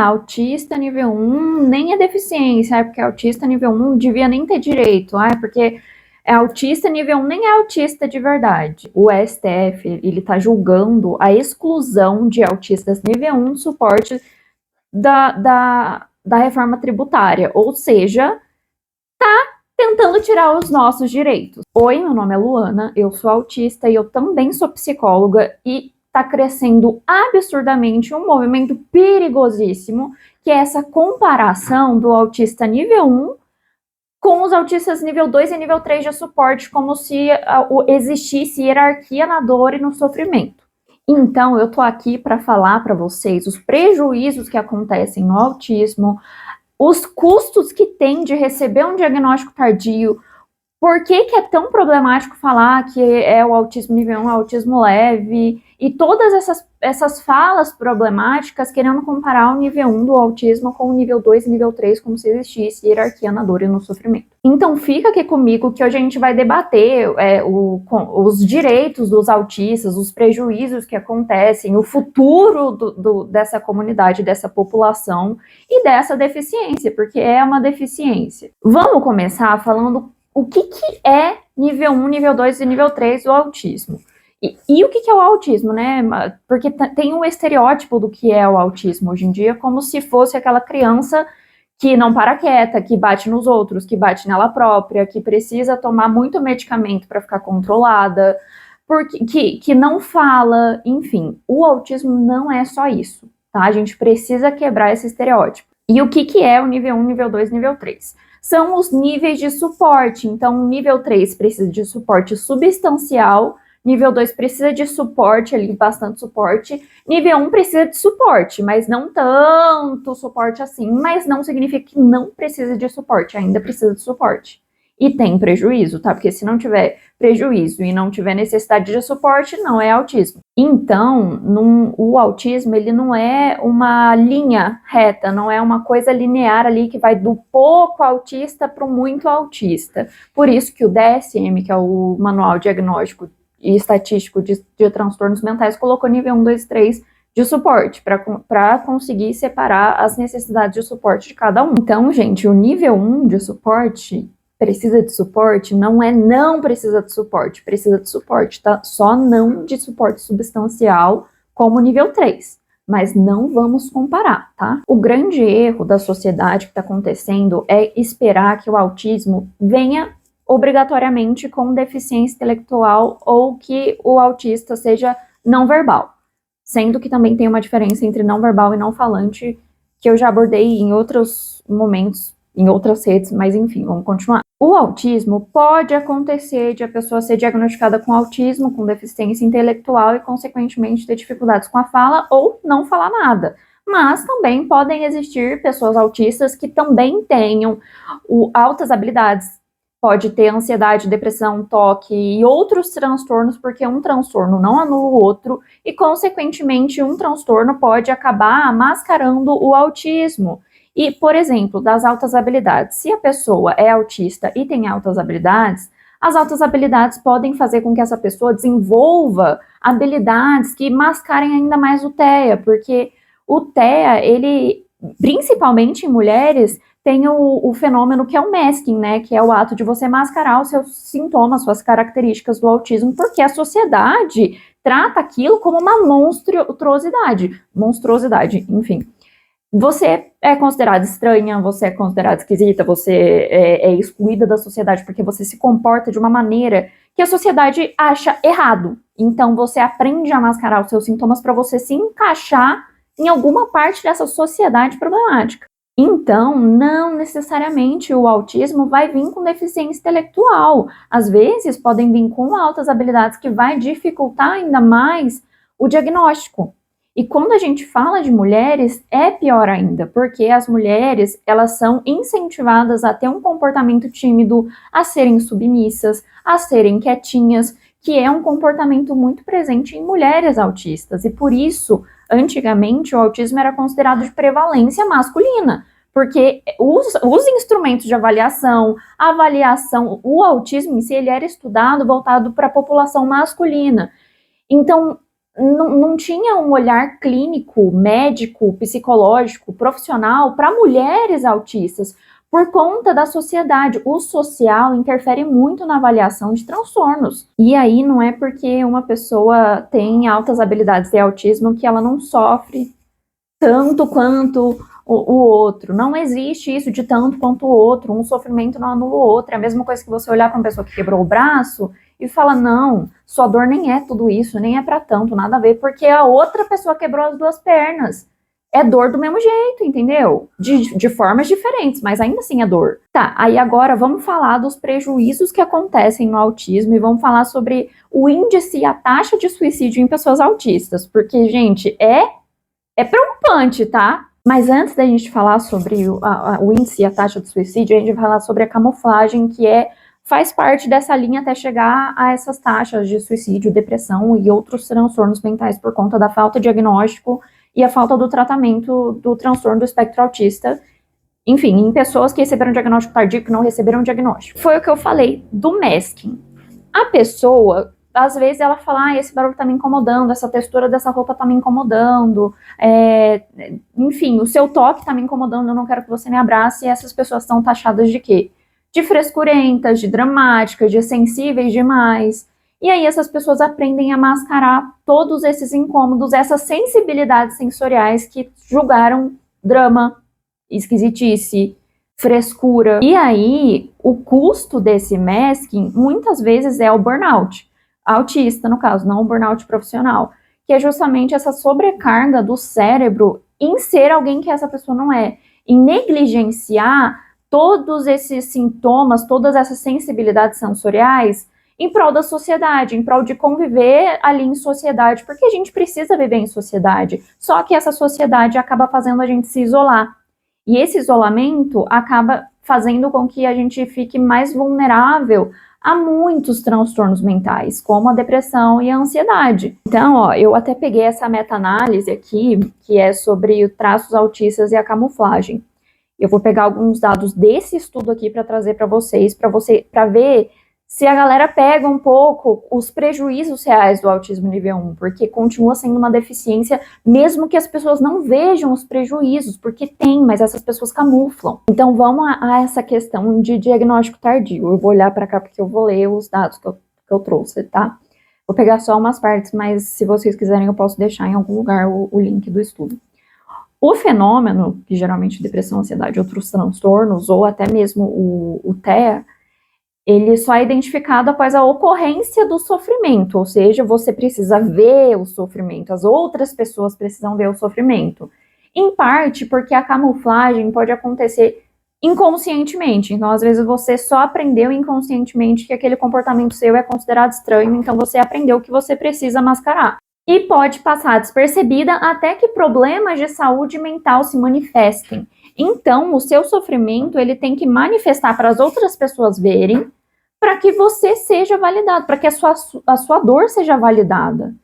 Autista nível 1 nem é deficiência, porque autista nível 1 não devia nem ter direito, porque autista nível 1 nem é autista de verdade. O STF, ele tá julgando a exclusão de autistas nível 1 do suporte da reforma tributária, ou seja, tentando tirar os nossos direitos. Oi, meu nome é Luana, eu sou autista e eu também sou psicóloga e tá crescendo absurdamente um movimento perigosíssimo, que é essa comparação do autista nível 1 com os autistas nível 2 e nível 3 de suporte, como se existisse hierarquia na dor e no sofrimento. Então, eu tô aqui para falar para vocês os prejuízos que acontecem no autismo, os custos que tem de receber um diagnóstico tardio, por que é tão problemático falar que é o autismo nível 1, autismo leve, e todas essas falas problemáticas querendo comparar o nível 1 do autismo com o nível 2 e nível 3, como se existisse hierarquia na dor e no sofrimento. Então fica aqui comigo que hoje a gente vai debater os direitos dos autistas, os prejuízos que acontecem, o futuro dessa comunidade, dessa população e dessa deficiência, porque é uma deficiência. Vamos começar falando o que é nível 1, nível 2 e nível 3 do autismo. E o que é o autismo, né? Porque tem um estereótipo do que é o autismo hoje em dia, como se fosse aquela criança que não para quieta, que bate nos outros, que bate nela própria, que precisa tomar muito medicamento para ficar controlada, que não fala, enfim. O autismo não é só isso, tá? A gente precisa quebrar esse estereótipo. E o que é o nível 1, nível 2 e nível 3? São os níveis de suporte. Então, o nível 3 precisa de suporte substancial, nível 2 precisa de suporte, ali, bastante suporte, nível 1 precisa de suporte, mas não tanto suporte assim, mas não significa que não precisa de suporte, ainda precisa de suporte. E tem prejuízo, tá? Porque se não tiver prejuízo e não tiver necessidade de suporte, não é autismo. Então, o autismo, ele não é uma linha reta, não é uma coisa linear ali que vai do pouco autista para o muito autista. Por isso que o DSM, que é o Manual Diagnóstico e Estatístico de Transtornos Mentais, colocou nível 1, 2 e 3 de suporte, para conseguir separar as necessidades de suporte de cada um. Então, gente, o nível 1 de suporte precisa de suporte, não precisa de suporte, tá? Só não de suporte substancial como nível 3, mas não vamos comparar, tá? O grande erro da sociedade que está acontecendo é esperar que o autismo venha obrigatoriamente com deficiência intelectual ou que o autista seja não verbal, sendo que também tem uma diferença entre não verbal e não falante, que eu já abordei em outros momentos, em outras redes, mas enfim, vamos continuar. O autismo pode acontecer de a pessoa ser diagnosticada com autismo, com deficiência intelectual e, consequentemente, ter dificuldades com a fala ou não falar nada. Mas também podem existir pessoas autistas que também tenham altas habilidades. Pode ter ansiedade, depressão, toque e outros transtornos, porque um transtorno não anula o outro e, consequentemente, um transtorno pode acabar mascarando o autismo. E, por exemplo, das altas habilidades. Se a pessoa é autista e tem altas habilidades, as altas habilidades podem fazer com que essa pessoa desenvolva habilidades que mascarem ainda mais o TEA, porque o TEA, ele, principalmente em mulheres, tem o fenômeno que é o masking, né, que é o ato de você mascarar os seus sintomas, suas características do autismo, porque a sociedade trata aquilo como uma monstruosidade, enfim. Você é considerada estranha, você é considerada esquisita, você é excluída da sociedade porque você se comporta de uma maneira que a sociedade acha errado. Então você aprende a mascarar os seus sintomas para você se encaixar em alguma parte dessa sociedade problemática. Então, não necessariamente o autismo vai vir com deficiência intelectual. Às vezes, podem vir com altas habilidades que vai dificultar ainda mais o diagnóstico. E quando a gente fala de mulheres, é pior ainda, porque as mulheres, elas são incentivadas a ter um comportamento tímido, a serem submissas, a serem quietinhas, que é um comportamento muito presente em mulheres autistas. E por isso, antigamente, o autismo era considerado de prevalência masculina, porque os instrumentos de avaliação, o autismo em si, ele era estudado voltado para a população masculina. Então, não tinha um olhar clínico, médico, psicológico, profissional para mulheres autistas, por conta da sociedade. O social interfere muito na avaliação de transtornos. E aí não é porque uma pessoa tem altas habilidades de autismo que ela não sofre tanto quanto o outro. Não existe isso de tanto quanto o outro. Um sofrimento não anula o outro. É a mesma coisa que você olhar para uma pessoa que quebrou o braço e fala, não, sua dor nem é tudo isso, nem é para tanto, nada a ver, porque a outra pessoa quebrou as duas pernas. É dor do mesmo jeito, entendeu? De formas diferentes, mas ainda assim é dor. Tá, aí agora vamos falar dos prejuízos que acontecem no autismo e vamos falar sobre o índice e a taxa de suicídio em pessoas autistas, porque, gente, é preocupante, tá? Mas antes da gente falar sobre o índice e a taxa de suicídio, a gente vai falar sobre a camuflagem, que faz parte dessa linha até chegar a essas taxas de suicídio, depressão e outros transtornos mentais por conta da falta de diagnóstico e a falta do tratamento do transtorno do espectro autista, enfim, em pessoas que receberam diagnóstico tardio, que não receberam diagnóstico. Foi o que eu falei do masking. A pessoa, às vezes ela fala, esse barulho tá me incomodando, essa textura dessa roupa tá me incomodando, enfim, o seu toque tá me incomodando, eu não quero que você me abrace, e essas pessoas são taxadas de quê? De frescurentas, de dramáticas, de sensíveis demais. E aí essas pessoas aprendem a mascarar todos esses incômodos, essas sensibilidades sensoriais que julgaram drama, esquisitice, frescura. E aí o custo desse masking muitas vezes é o burnout. Autista, no caso, não o burnout profissional, que é justamente essa sobrecarga do cérebro em ser alguém que essa pessoa não é, em negligenciar todos esses sintomas, todas essas sensibilidades sensoriais em prol da sociedade, em prol de conviver ali em sociedade, porque a gente precisa viver em sociedade, só que essa sociedade acaba fazendo a gente se isolar. E esse isolamento acaba fazendo com que a gente fique mais vulnerável a muitos transtornos mentais, como a depressão e a ansiedade. Então, eu até peguei essa meta-análise aqui, que é sobre traços autistas e a camuflagem. Eu vou pegar alguns dados desse estudo aqui para trazer para vocês, para ver se a galera pega um pouco os prejuízos reais do autismo nível 1, porque continua sendo uma deficiência, mesmo que as pessoas não vejam os prejuízos, porque tem, mas essas pessoas camuflam. Então vamos a essa questão de diagnóstico tardio. Eu vou olhar para cá porque eu vou ler os dados que eu trouxe, tá? Vou pegar só umas partes, mas se vocês quiserem eu posso deixar em algum lugar o link do estudo. O fenômeno, que geralmente depressão, ansiedade, outros transtornos, ou até mesmo o TEA, ele só é identificado após a ocorrência do sofrimento, ou seja, você precisa ver o sofrimento, as outras pessoas precisam ver o sofrimento. Em parte porque a camuflagem pode acontecer inconscientemente, então às vezes você só aprendeu inconscientemente que aquele comportamento seu é considerado estranho, então você aprendeu que você precisa mascarar. E pode passar despercebida até que problemas de saúde mental se manifestem. Então, o seu sofrimento, ele tem que manifestar para as outras pessoas verem, para que você seja validado, para que a sua dor seja validada.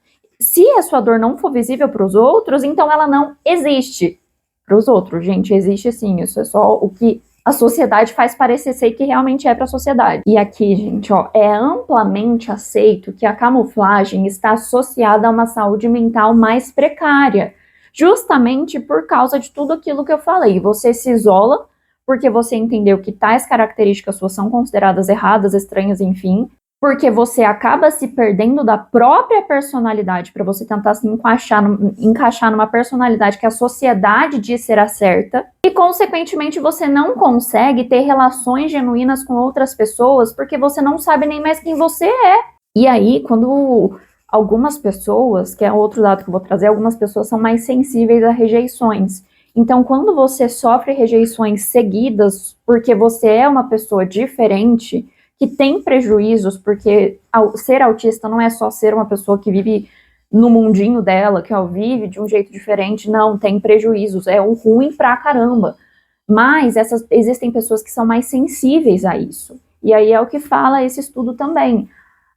Se a sua dor não for visível para os outros, então ela não existe para os outros. Gente, existe sim, isso é só o que a sociedade faz parecer ser que realmente é para a sociedade. E aqui, gente, é amplamente aceito que a camuflagem está associada a uma saúde mental mais precária, justamente por causa de tudo aquilo que eu falei. Você se isola porque você entendeu que tais características suas são consideradas erradas, estranhas, enfim, porque você acaba se perdendo da própria personalidade para você tentar se encaixar numa personalidade que a sociedade diz ser a certa, e consequentemente você não consegue ter relações genuínas com outras pessoas porque você não sabe nem mais quem você é. E aí, quando algumas pessoas, que é outro dado que eu vou trazer, algumas pessoas são mais sensíveis a rejeições. Então, quando você sofre rejeições seguidas porque você é uma pessoa diferente, que tem prejuízos, porque ser autista não é só ser uma pessoa que vive no mundinho dela, que vive de um jeito diferente, não, tem prejuízos, é um ruim pra caramba. Mas existem pessoas que são mais sensíveis a isso. E aí é o que fala esse estudo também.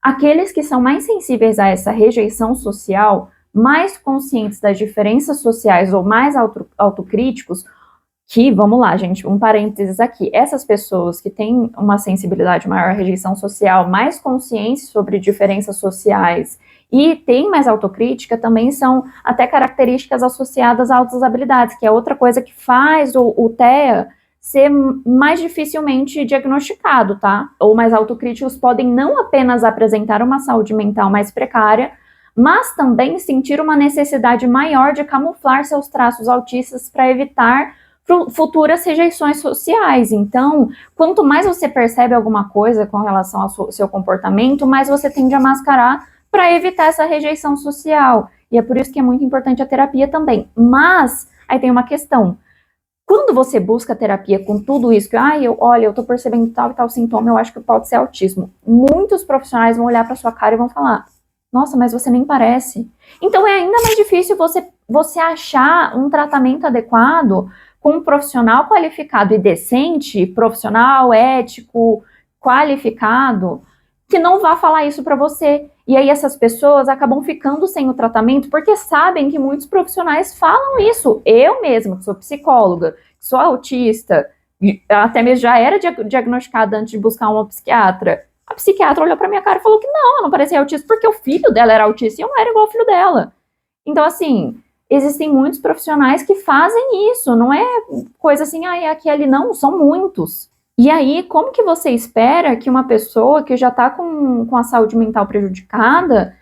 Aqueles que são mais sensíveis a essa rejeição social, mais conscientes das diferenças sociais ou mais autocríticos, que, vamos lá, gente, um parênteses aqui, essas pessoas que têm uma sensibilidade maior à rejeição social, mais conscientes sobre diferenças sociais E tem mais autocrítica também são até características associadas a altas habilidades, que é outra coisa que faz o TEA ser mais dificilmente diagnosticado, tá? Ou mais autocríticos podem não apenas apresentar uma saúde mental mais precária, mas também sentir uma necessidade maior de camuflar seus traços autistas para evitar futuras rejeições sociais. Então, quanto mais você percebe alguma coisa com relação ao seu comportamento, mais você tende a mascarar para evitar essa rejeição social. E é por isso que é muito importante a terapia também. Mas, aí tem uma questão. Quando você busca terapia com tudo isso, que, eu tô percebendo tal e tal sintoma, eu acho que pode ser autismo. Muitos profissionais vão olhar para sua cara e vão falar, nossa, mas você nem parece. Então é ainda mais difícil você achar um tratamento adequado com um profissional qualificado e decente, profissional, ético, qualificado, que não vá falar isso para você. E aí essas pessoas acabam ficando sem o tratamento porque sabem que muitos profissionais falam isso. Eu mesma, que sou psicóloga, sou autista, até mesmo já era diagnosticada antes de buscar uma psiquiatra. A psiquiatra olhou pra minha cara e falou que não, eu não parecia autista porque o filho dela era autista e eu não era igual ao filho dela. Então, assim, existem muitos profissionais que fazem isso, não é coisa assim, é aquele, não, são muitos. E aí, como que você espera que uma pessoa que já tá com a saúde mental prejudicada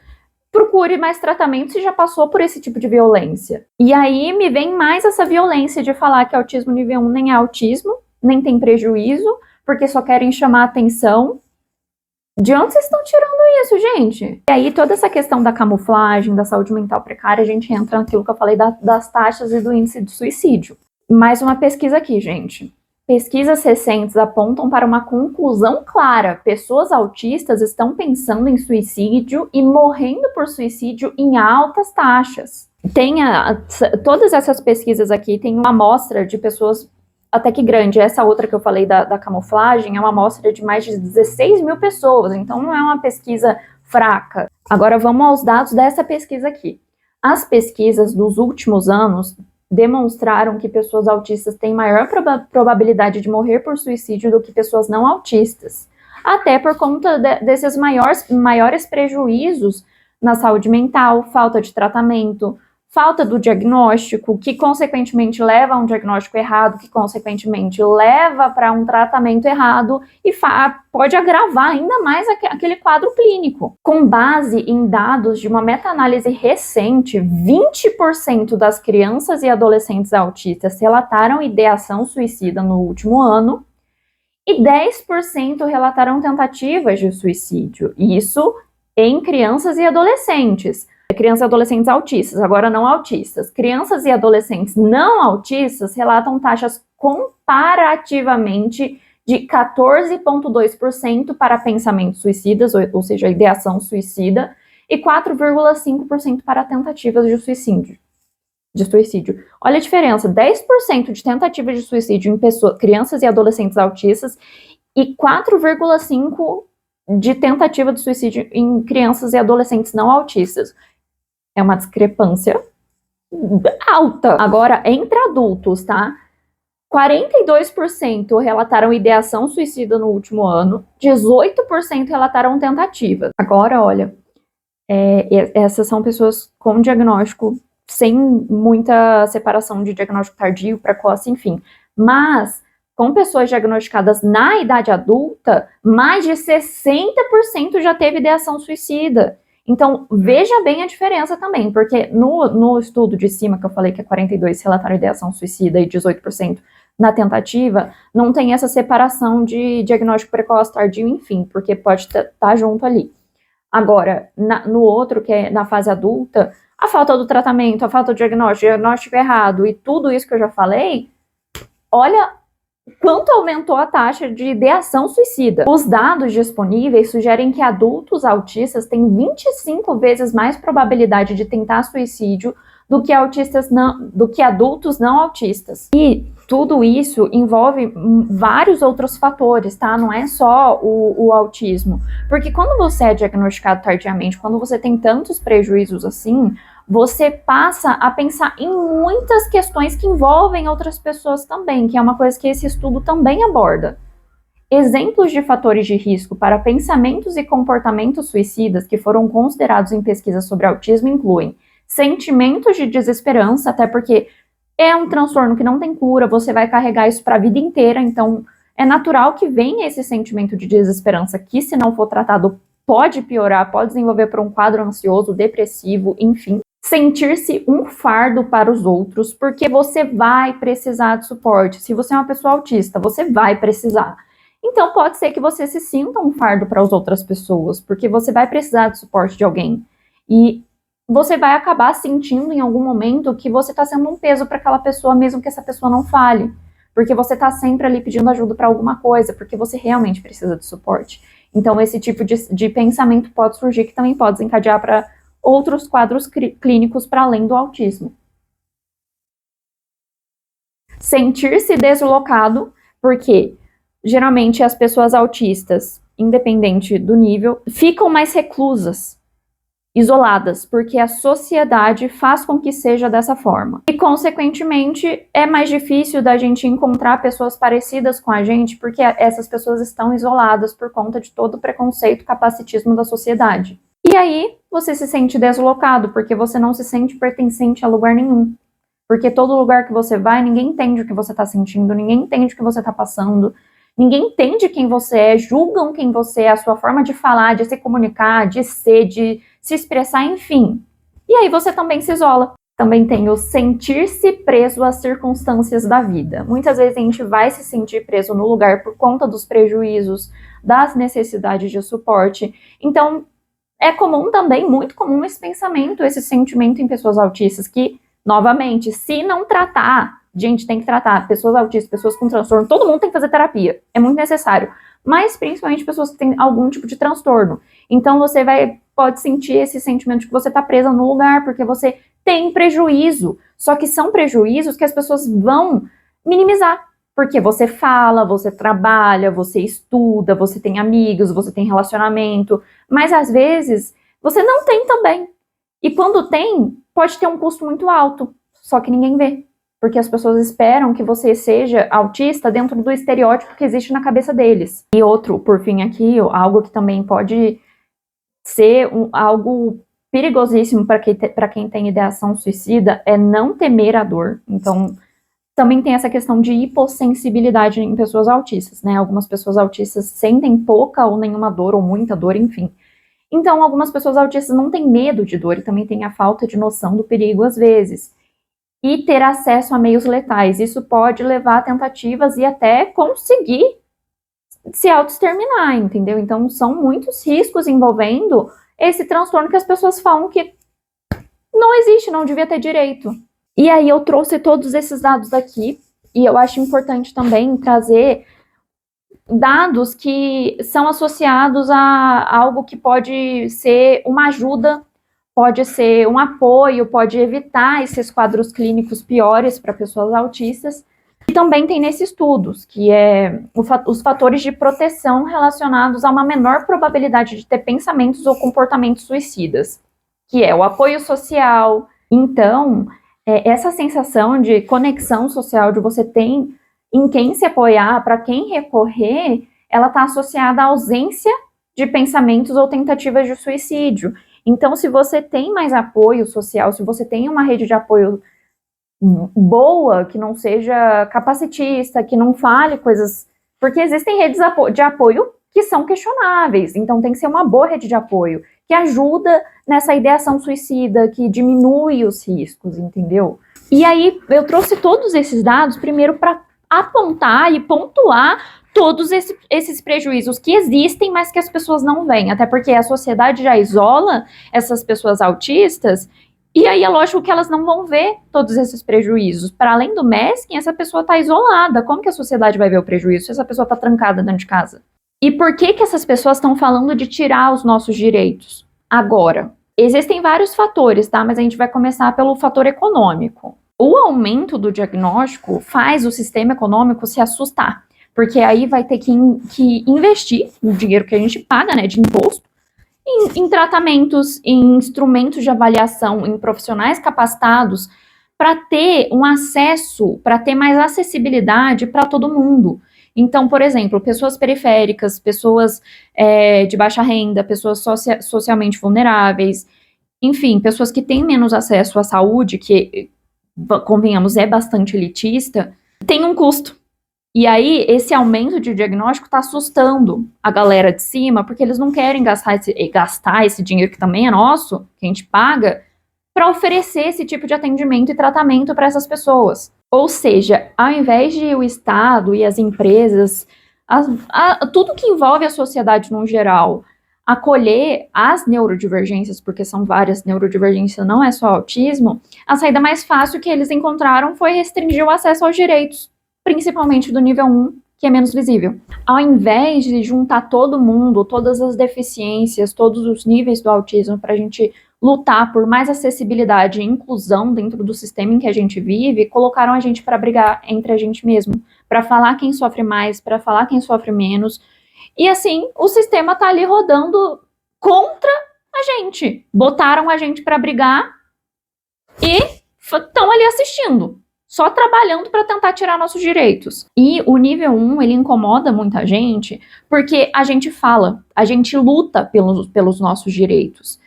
procure mais tratamento se já passou por esse tipo de violência? E aí me vem mais essa violência de falar que autismo nível 1 nem é autismo, nem tem prejuízo, porque só querem chamar atenção. De onde vocês estão tirando isso, gente? E aí, toda essa questão da camuflagem, da saúde mental precária, a gente entra naquilo que eu falei das taxas e do índice de suicídio. Mais uma pesquisa aqui, gente. Pesquisas recentes apontam para uma conclusão clara. Pessoas autistas estão pensando em suicídio e morrendo por suicídio em altas taxas. Todas essas pesquisas aqui têm uma amostra de pessoas até que grande. Essa outra que eu falei da camuflagem é uma amostra de mais de 16 mil pessoas, então não é uma pesquisa fraca. Agora vamos aos dados dessa pesquisa aqui. As pesquisas dos últimos anos demonstraram que pessoas autistas têm maior probabilidade de morrer por suicídio do que pessoas não autistas, até por conta desses maiores prejuízos na saúde mental, falta de tratamento, falta do diagnóstico, que consequentemente leva a um diagnóstico errado, que consequentemente leva para um tratamento errado e pode agravar ainda mais aquele quadro clínico. Com base em dados de uma meta-análise recente, 20% das crianças e adolescentes autistas relataram ideação suicida no último ano e 10% relataram tentativas de suicídio. Isso em crianças e adolescentes. Crianças e adolescentes autistas, agora não autistas. Crianças e adolescentes não autistas relatam taxas comparativamente de 14,2% para pensamentos suicidas, ou seja, ideação suicida, e 4,5% para tentativas de suicídio. Olha a diferença, 10% de tentativas de suicídio em crianças e adolescentes autistas e 4,5% de tentativa de suicídio em crianças e adolescentes não autistas. É uma discrepância alta. Agora, entre adultos, tá? 42% relataram ideação suicida no último ano, 18% relataram tentativa. Agora, olha, essas são pessoas com diagnóstico, sem muita separação de diagnóstico tardio, precoce, enfim. Mas, com pessoas diagnosticadas na idade adulta, mais de 60% já teve ideação suicida. Então, veja bem a diferença também, porque no estudo de cima, que eu falei que é 42% relataram ideação suicida e 18% na tentativa, não tem essa separação de diagnóstico precoce, tardio, enfim, porque pode estar junto ali. Agora, no outro, que é na fase adulta, a falta do tratamento, a falta do diagnóstico errado e tudo isso que eu já falei, olha quanto aumentou a taxa de ideação suicida. Os dados disponíveis sugerem que adultos autistas têm 25 vezes mais probabilidade de tentar suicídio do que adultos não autistas. E tudo isso envolve vários outros fatores, tá? Não é só o autismo. Porque quando você é diagnosticado tardiamente, quando você tem tantos prejuízos assim, você passa a pensar em muitas questões que envolvem outras pessoas também, que é uma coisa que esse estudo também aborda. Exemplos de fatores de risco para pensamentos e comportamentos suicidas que foram considerados em pesquisas sobre autismo incluem sentimentos de desesperança, até porque é um transtorno que não tem cura, você vai carregar isso para a vida inteira, então é natural que venha esse sentimento de desesperança que, se não for tratado, pode piorar, pode desenvolver para um quadro ansioso, depressivo, enfim. Sentir-se um fardo para os outros, porque você vai precisar de suporte. Se você é uma pessoa autista, você vai precisar. Então pode ser que você se sinta um fardo para as outras pessoas, porque você vai precisar de suporte de alguém. E você vai acabar sentindo em algum momento que você está sendo um peso para aquela pessoa, mesmo que essa pessoa não fale. Porque você está sempre ali pedindo ajuda para alguma coisa, porque você realmente precisa de suporte. Então esse tipo de pensamento pode surgir, que também pode desencadear para outros quadros clínicos para além do autismo. Sentir-se deslocado, porque geralmente as pessoas autistas, independente do nível, ficam mais reclusas, isoladas, porque a sociedade faz com que seja dessa forma. E, consequentemente, é mais difícil da gente encontrar pessoas parecidas com a gente, porque essas pessoas estão isoladas por conta de todo o preconceito, capacitismo da sociedade. E aí, você se sente deslocado, porque você não se sente pertencente a lugar nenhum. Porque todo lugar que você vai, ninguém entende o que você está sentindo, ninguém entende o que você está passando, ninguém entende quem você é, julgam quem você é, a sua forma de falar, de se comunicar, de ser, de se expressar, enfim. E aí você também se isola. Também tem o sentir-se preso às circunstâncias da vida. Muitas vezes a gente vai se sentir preso no lugar por conta dos prejuízos, das necessidades de suporte. Então, é comum também, muito comum esse pensamento, esse sentimento em pessoas autistas que, novamente, se não tratar, gente, tem que tratar pessoas autistas, pessoas com transtorno, todo mundo tem que fazer terapia, é muito necessário, mas principalmente pessoas que têm algum tipo de transtorno. Então você pode sentir esse sentimento de que você está presa no lugar, porque você tem prejuízo, só que são prejuízos que as pessoas vão minimizar, porque você fala, você trabalha, você estuda, você tem amigos, você tem relacionamento, mas às vezes você não tem também. E quando tem, pode ter um custo muito alto, só que ninguém vê. Porque as pessoas esperam que você seja autista dentro do estereótipo que existe na cabeça deles. E outro, por fim aqui, algo que também pode ser algo perigosíssimo para quem tem ideação suicida é não temer a dor. Então, também tem essa questão de hipossensibilidade em pessoas autistas, né? Algumas pessoas autistas sentem pouca ou nenhuma dor, ou muita dor, enfim. Então, algumas pessoas autistas não têm medo de dor e também têm a falta de noção do perigo às vezes. E ter acesso a meios letais. Isso pode levar a tentativas e até conseguir se autoexterminar, entendeu? Então, são muitos riscos envolvendo esse transtorno que as pessoas falam que não existe, não devia ter direito. E aí eu trouxe todos esses dados aqui, e eu acho importante também trazer dados que são associados a algo que pode ser uma ajuda, pode ser um apoio, pode evitar esses quadros clínicos piores para pessoas autistas. E também tem nesses estudos, que é os fatores de proteção relacionados a uma menor probabilidade de ter pensamentos ou comportamentos suicidas, que é o apoio social. Então, essa sensação de conexão social, de você ter em quem se apoiar, para quem recorrer, ela está associada à ausência de pensamentos ou tentativas de suicídio. Então, se você tem mais apoio social, se você tem uma rede de apoio boa, que não seja capacitista, que não fale coisas... Porque existem redes de apoio que são questionáveis, então tem que ser uma boa rede de apoio, que ajuda nessa ideação suicida, que diminui os riscos, entendeu? E aí, eu trouxe todos esses dados, primeiro para apontar e pontuar todos esses prejuízos que existem, mas que as pessoas não veem, até porque a sociedade já isola essas pessoas autistas, e aí é lógico que elas não vão ver todos esses prejuízos. Para além do masking, essa pessoa está isolada. Como que a sociedade vai ver o prejuízo se essa pessoa está trancada dentro de casa? E por que essas pessoas estão falando de tirar os nossos direitos agora? Existem vários fatores, tá? Mas a gente vai começar pelo fator econômico. O aumento do diagnóstico faz o sistema econômico se assustar, porque aí vai ter que investir o dinheiro que a gente paga, né, de imposto, em tratamentos, em instrumentos de avaliação, em profissionais capacitados, para ter um acesso, para ter mais acessibilidade para todo mundo. Então, por exemplo, pessoas periféricas, pessoas de baixa renda, pessoas socialmente vulneráveis, enfim, pessoas que têm menos acesso à saúde, que, convenhamos, é bastante elitista, tem um custo. E aí, esse aumento de diagnóstico está assustando a galera de cima, porque eles não querem gastar esse dinheiro que também é nosso, que a gente paga, para oferecer esse tipo de atendimento e tratamento para essas pessoas. Ou seja, ao invés de o Estado e as empresas, tudo que envolve a sociedade no geral, acolher as neurodivergências, porque são várias, neurodivergência não é só autismo, a saída mais fácil que eles encontraram foi restringir o acesso aos direitos, principalmente do nível 1, que é menos visível. Ao invés de juntar todo mundo, todas as deficiências, todos os níveis do autismo para a gente lutar por mais acessibilidade e inclusão dentro do sistema em que a gente vive, colocaram a gente para brigar entre a gente mesmo, para falar quem sofre mais, para falar quem sofre menos. E assim, o sistema tá ali rodando contra a gente. Botaram a gente para brigar e estão ali assistindo, só trabalhando para tentar tirar nossos direitos. E o nível 1, ele incomoda muita gente, porque a gente fala, a gente luta pelos nossos direitos.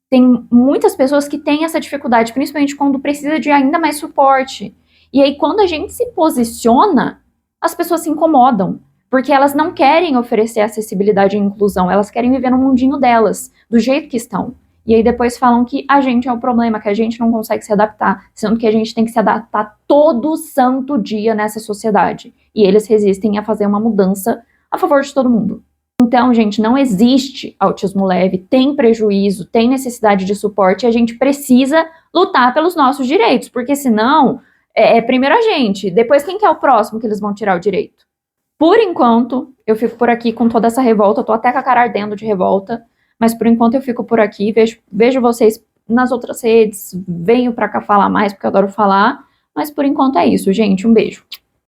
Tem muitas pessoas que têm essa dificuldade, principalmente quando precisa de ainda mais suporte. E aí, quando a gente se posiciona, as pessoas se incomodam, porque elas não querem oferecer acessibilidade e inclusão, elas querem viver no mundinho delas, do jeito que estão. E aí depois falam que a gente é o problema, que a gente não consegue se adaptar, sendo que a gente tem que se adaptar todo santo dia nessa sociedade. E eles resistem a fazer uma mudança a favor de todo mundo. Então, gente, não existe autismo leve, tem prejuízo, tem necessidade de suporte, e a gente precisa lutar pelos nossos direitos, porque senão, primeiro a gente, depois quem que é o próximo que eles vão tirar o direito? Por enquanto, eu fico por aqui com toda essa revolta, eu tô até com a cara ardendo de revolta, mas por enquanto eu fico por aqui, vejo vocês nas outras redes, venho pra cá falar mais, porque eu adoro falar, mas por enquanto é isso, gente, um beijo.